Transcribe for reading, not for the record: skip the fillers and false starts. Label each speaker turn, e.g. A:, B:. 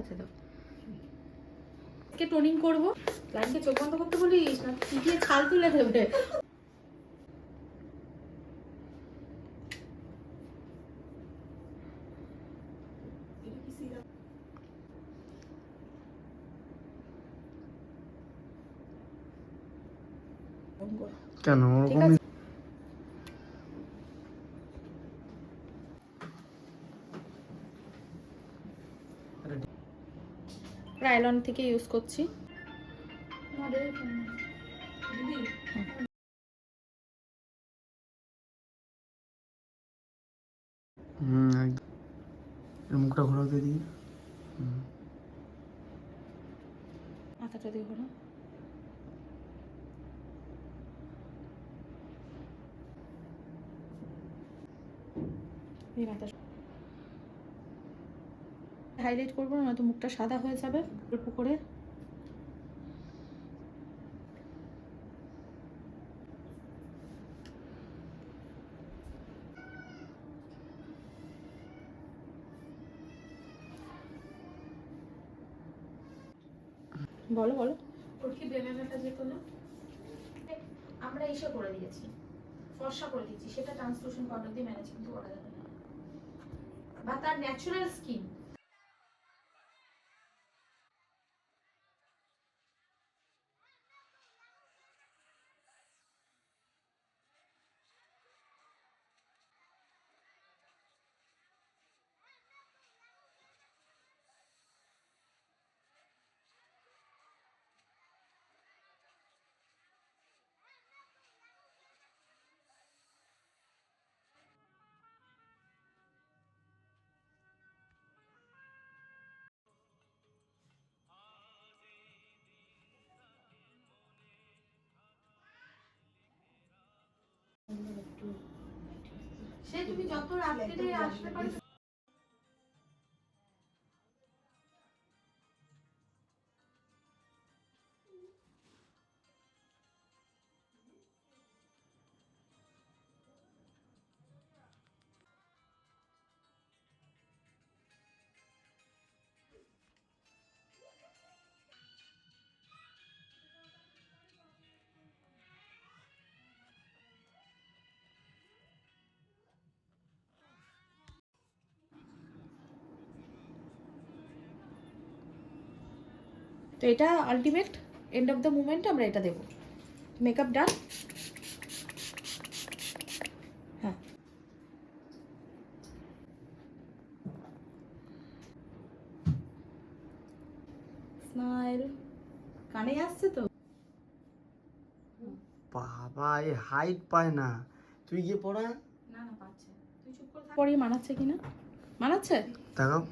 A: আছে তো। কে টোনিং করবো, লাইনকে চোখ বন্ধ করতে বলিস না পিটিয়ে ছাল তুলে দেবে।
B: কেন
A: ঠিক
B: ওরকম?
A: আছে, রায়লন থেকে ইউজ করছি।
B: একদম মুখটা ঘোরাতে দিই।
A: মাথাটা দিয়ে ঘোরা। এই মাথা হাইলাইট করবো না, নয়তো মুখটা সাদা হয়ে যাবে। অল্প করে বলো বলো। ওর কি ব্রেনেটা যেত না, আমরা এসে করে দিয়েছি, ফর্সা করে দিয়েছি, সেটা ট্রান্সলুশন পাউডার দিয়ে ম্যানেজ কিন্তু করা যাবে না, বা তার ন্যাচারাল স্কিন। সে তুমি যত রাত্রিরে আসতে পারো। তো এটা ultimate end of the movement আমরা এটা দেবো। মেকআপ ডান। হ্যাঁ, স্মাইল। কানে আসছে তো?
B: বাবা এই হাইট পায় না, তুই গিয়ে পড়া।
A: না না পাচ্ছে, তুই চুপ করে থাক। পরে মানাচ্ছে কিনা, মানাচ্ছে
B: দেখাও।